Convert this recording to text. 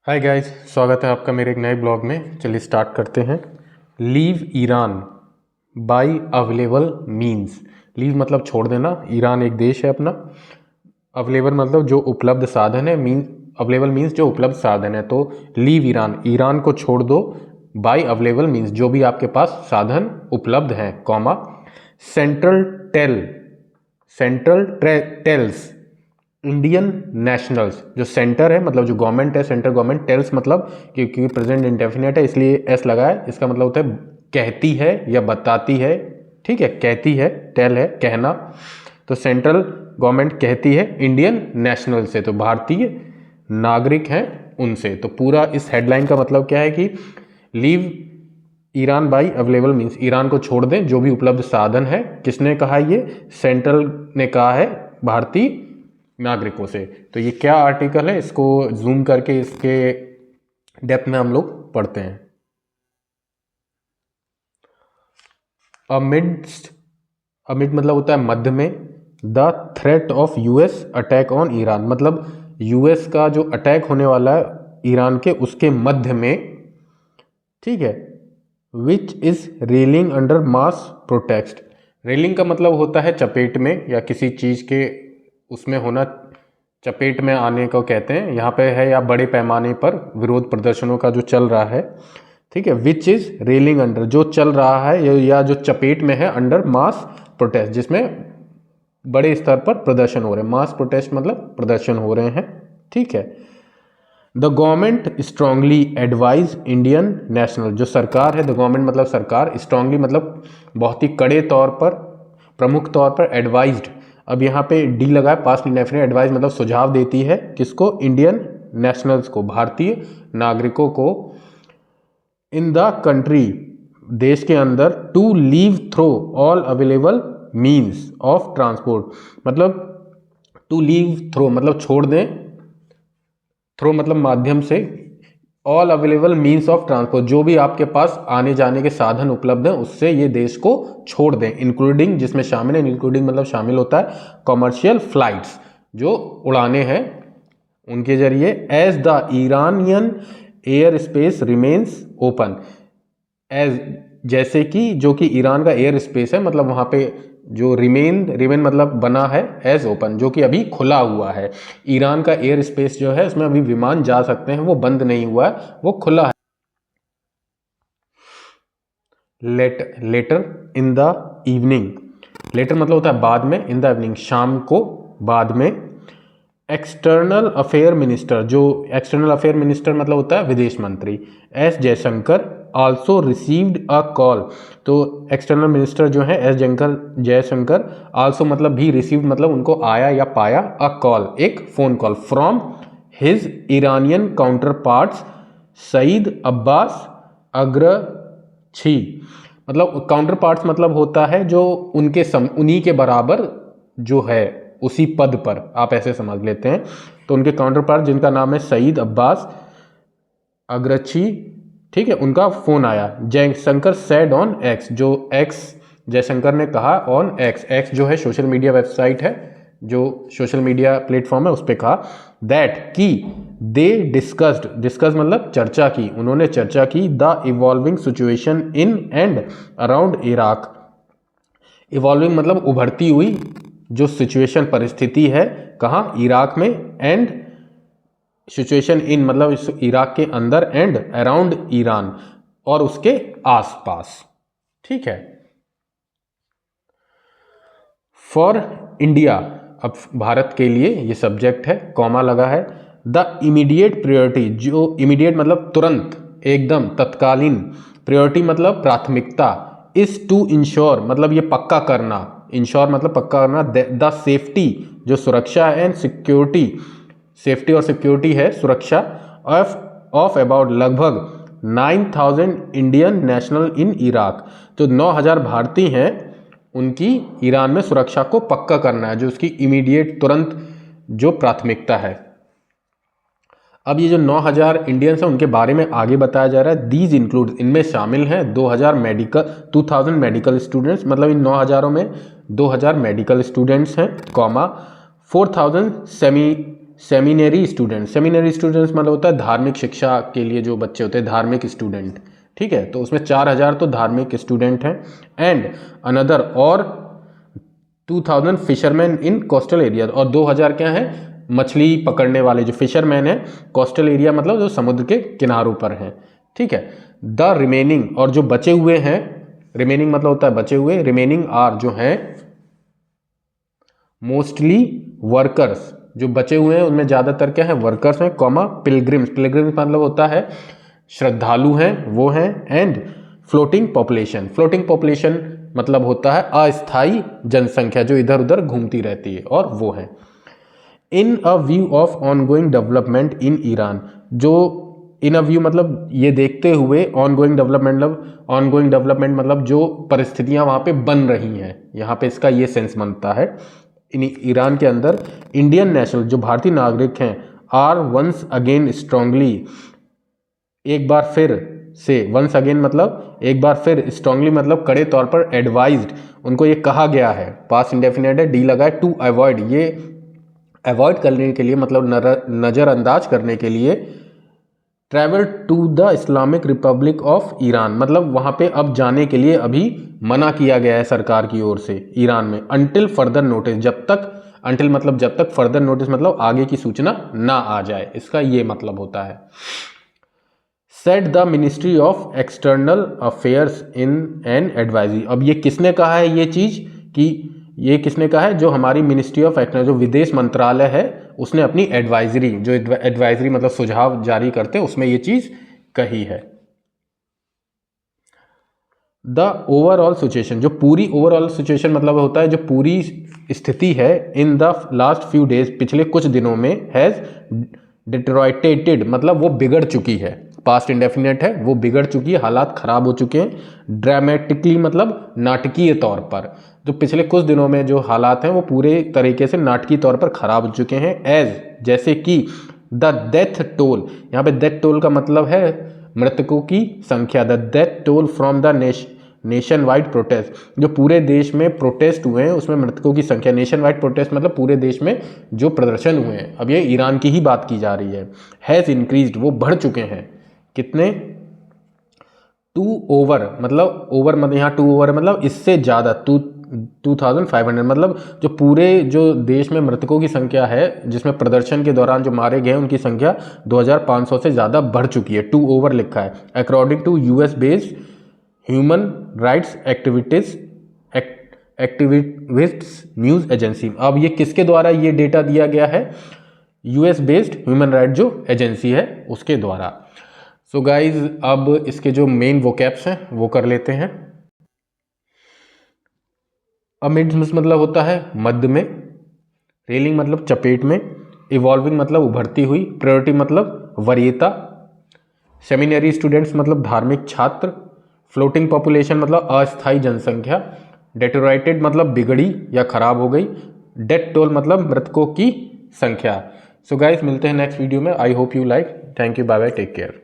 Hi guys, स्वागत है आपका मेरे एक नए ब्लॉग में। चलिए स्टार्ट करते हैं। Leave Iran by available means. Leave मतलब छोड़ देना, ईरान एक देश है अपना। अवेलेबल मतलब जो उपलब्ध साधन है, मीन अवेलेबल मीन्स जो उपलब्ध साधन है। तो लीव ईरान, ईरान को छोड़ दो। बाय अवेलेबल मीन्स जो भी आपके पास साधन उपलब्ध हैं, comma central tells Indian nationals. जो सेंटर है मतलब जो गवर्नमेंट है, सेंट्रल गवर्नमेंट, टेल्स मतलब क्योंकि प्रेजेंट इंडेफिनिट है इसलिए एस लगा है। इसका मतलब होता है कहती है या बताती है। ठीक है, कहती है, टेल है कहना। तो सेंट्रल गवर्नमेंट कहती है इंडियन नेशनल से, तो भारतीय नागरिक हैं उनसे। तो पूरा इस हेडलाइन का मतलब क्या है कि leave Iran by available means Iran को छोड़ दें जो भी उपलब्ध साधन है। किसने कहा? ये सेंट्रल ने कहा है भारतीय नागरिकों से। तो ये क्या आर्टिकल है, इसको जूम करके इसके डेप्थ में हम लोग पढ़ते हैं। अमिड मतलब होता है मध्य में। The threat of US attack on Iran मतलब यूएस का जो अटैक होने वाला है ईरान के, उसके मध्य में। ठीक है, which is railing under mass protest. Railing का मतलब होता है चपेट में या किसी चीज के उसमें होना, चपेट में आने को कहते हैं। यहाँ पे है या बड़े पैमाने पर विरोध प्रदर्शनों का जो चल रहा है। ठीक है, विच इज रेलिंग अंडर जो चल रहा है या जो चपेट में है, अंडर मास प्रोटेस्ट जिसमें बड़े स्तर पर प्रदर्शन हो रहे हैं। मास प्रोटेस्ट मतलब प्रदर्शन हो रहे हैं। ठीक है, the government strongly advise Indian national. जो सरकार है, द गवर्नमेंट मतलब सरकार, स्ट्रांगली मतलब बहुत ही कड़े तौर पर, प्रमुख तौर पर, एडवाइज्ड। अब यहाँ पे डी लगा है, पास्ट इंडेफिनिट। एडवाइज मतलब सुझाव देती है, किसको? इंडियन नेशनल्स को, भारतीय नागरिकों को। इन द कंट्री देश के अंदर, to leave through all available means of transport मतलब टू लीव थ्रो मतलब छोड़ दें, थ्रो मतलब माध्यम से, all available means of transport जो भी आपके पास आने जाने के साधन उपलब्ध हैं उससे ये देश को छोड़ दें। इंक्लूडिंग जिसमें शामिल है, इंक्लूडिंग मतलब शामिल होता है कॉमर्शियल फ्लाइट्स, जो उड़ाने हैं उनके जरिए। As the Iranian air space remains open. As जैसे कि, जो कि ईरान का एयर स्पेस है मतलब वहाँ पे जो रिमेन मतलब बना है, एज ओपन जो कि अभी खुला हुआ है। ईरान का एयर स्पेस जो है उसमें अभी विमान जा सकते हैं, वो बंद नहीं हुआ है, वो खुला है। Later in the evening. Later मतलब होता है बाद में, इन द इवनिंग शाम को, बाद में। एक्सटर्नल अफेयर मिनिस्टर, जो एक्सटर्नल अफेयर मिनिस्टर मतलब होता है विदेश मंत्री, S Jaishankar also received a call. तो एक्सटर्नल मिनिस्टर जो है एस जयशंकर, आल्सो मतलब भी, रिसीव्ड मतलब उनको आया या पाया, अ कॉल एक phone call, from his Iranian counterparts Saeed Abbas Araghchi. मतलब काउंटर पार्ट्स मतलब होता है जो उनके उन्हीं के बराबर जो है, उसी पद पर, आप ऐसे समझ लेते हैं। तो उनके काउंटर पार्ट जिनका नाम है सईद अब्बास अग्रची, ठीक है, उनका फोन आया। जयशंकर सेड ऑन एक्स, जो एक्स जयशंकर ने कहा, ऑन एक्स, एक्स जो है सोशल मीडिया वेबसाइट है, जो सोशल मीडिया प्लेटफॉर्म है, उस पर कहा दैट की दे डिस्कस्ड मतलब चर्चा की, उन्होंने चर्चा की, the evolving situation in and around Iraq. Evolving मतलब उभरती हुई जो सिचुएशन, परिस्थिति है, कहाँ? इराक में। एंड सिचुएशन इन मतलब इस इराक के अंदर, एंड अराउंड ईरान और उसके आसपास। ठीक है, फॉर इंडिया, अब भारत के लिए ये सब्जेक्ट है, कॉमा लगा है। द इमीडिएट प्रायोरिटी, जो इमीडिएट मतलब तुरंत, एकदम, तत्कालीन, प्रायोरिटी मतलब प्राथमिकता, इज टू इंश्योर मतलब ये पक्का करना, इंश्योर मतलब पक्का करना, द सेफ्टी जो सुरक्षा है, एंड सिक्योरिटी, सेफ्टी और सिक्योरिटी है, सुरक्षा, ऑफ अबाउट लगभग 9,000 इंडियन नेशनल इन इराक। तो 9,000 भारतीय हैं, उनकी ईरान में सुरक्षा को पक्का करना है, जो उसकी इमीडिएट, तुरंत जो प्राथमिकता है। अब ये जो 9,000 इंडियंस हैं उनके बारे में आगे बताया जा रहा है। दीज इंक्लूड, इनमें शामिल हैं 2,000 मेडिकल स्टूडेंट्स, मतलब इन 9,000 में 2,000 मेडिकल स्टूडेंट्स हैं, कॉमा 4,000 सेमिनरी स्टूडेंट्स मतलब होता है धार्मिक शिक्षा के लिए जो बच्चे होते हैं, धार्मिक स्टूडेंट, ठीक है। तो उसमें 4000 तो धार्मिक स्टूडेंट हैं, एंड अनदर और 2000 फिशरमैन इन कोस्टल एरिया, और 2000 क्या है, मछली पकड़ने वाले जो फिशरमैन हैं, कोस्टल एरिया मतलब जो समुद्र के किनारों पर हैं, ठीक है। द रिमेनिंग, और जो बचे हुए हैं, रिमेनिंग मतलब होता है बचे हुए, रिमेनिंग आर जो हैं मोस्टली वर्कर्स, जो बचे हुए हैं उनमें ज़्यादातर क्या है, वर्कर्स हैं, कॉमा पिलग्रिम्स मतलब होता है श्रद्धालु हैं, वो हैं, एंड फ्लोटिंग पॉपुलेशन मतलब होता है अस्थायी जनसंख्या जो इधर उधर घूमती रहती है, और वो है। In a view of ongoing development in Iran, जो इन अ व्यू मतलब ये देखते हुए, ऑनगोइंग डेवलपमेंट मतलब जो परिस्थितियां वहां पे बन रही हैं, यहाँ पे इसका ये सेंस बनता है। इन ईरान के अंदर इंडियन नेशनल जो भारतीय नागरिक हैं आर वंस अगेन स्ट्रांगली, एक बार फिर से, वंस अगेन मतलब एक बार फिर, स्ट्रांगली मतलब कड़े तौर पर, एडवाइज्ड उनको ये कहा गया है, पास्ट इंडेफिनिट है, डी लगा है, टू अवॉइड, ये अवॉइड करने के लिए मतलब नज़रअंदाज करने के लिए, travel to the Islamic republic of Iran मतलब वहाँ पे अब जाने के लिए अभी मना किया गया है सरकार की ओर से ईरान में, अंटिल फर्दर नोटिस, जब तक, अंटिल मतलब जब तक, फर्दर नोटिस मतलब आगे की सूचना ना आ जाए, इसका ये मतलब होता है। Set the ministry of external affairs in an advisory, अब ये किसने कहा है ये चीज़, कि ये किसने कहा है, जो हमारी मिनिस्ट्री ऑफ एक्सटर्नल जो विदेश मंत्रालय है उसने अपनी एडवाइजरी, जो एडवाइजरी मतलब सुझाव जारी करते हैं, उसमें ये चीज़ कही है। द ओवरऑल सिचुएशन, जो पूरी ओवरऑल सिचुएशन मतलब होता है जो पूरी स्थिति है, in the last few days पिछले कुछ दिनों में, हैज़ डिटेरियोरेटेड मतलब वो बिगड़ चुकी है, पास्ट इंडेफिनिट है, वो बिगड़ चुकी है, हालात खराब हो चुके हैं। ड्रामेटिकली मतलब नाटकीय तौर पर, जो पिछले कुछ दिनों में जो हालात हैं वो पूरे तरीके से नाटकीय तौर पर खराब हो चुके हैं। एज जैसे कि द डेथ टोल, यहाँ पे डेथ टोल का मतलब है मृतकों की संख्या, the death toll from the nation wide protest, जो पूरे देश में प्रोटेस्ट हुए हैं उसमें मृतकों की संख्या, नेशन वाइड प्रोटेस्ट मतलब पूरे देश में जो प्रदर्शन हुए हैं, अब ये ईरान की ही बात की जा रही है, हैज़ इंक्रीज्ड वो बढ़ चुके हैं, कितने, 2 ओवर मतलब यहाँ 2 ओवर मतलब इससे ज़्यादा, 2500 मतलब जो पूरे जो देश में मृतकों की संख्या है जिसमें प्रदर्शन के दौरान जो मारे गए उनकी संख्या 2500 से ज़्यादा बढ़ चुकी है, 2 ओवर लिखा है, according to US based human rights activists news agency. अब ये किसके द्वारा ये डेटा दिया गया है, US बेस्ड ह्यूमन राइट जो एजेंसी है उसके द्वारा। सो गाइज अब इसके जो मेन वोकैब्स हैं वो कर लेते हैं। अमिड्स मतलब होता है मध्य में, रेलिंग मतलब चपेट में, इवॉल्विंग मतलब उभरती हुई, प्रायोरिटी मतलब वरीयता, सेमिनरी स्टूडेंट्स मतलब धार्मिक छात्र, फ्लोटिंग पॉपुलेशन मतलब अस्थायी जनसंख्या, डेटोराइटेड मतलब बिगड़ी या खराब हो गई, डेथ टोल मतलब मृतकों की संख्या। सो गाइस मिलते हैं नेक्स्ट वीडियो में, I hope you like, thank you, bye bye, take care.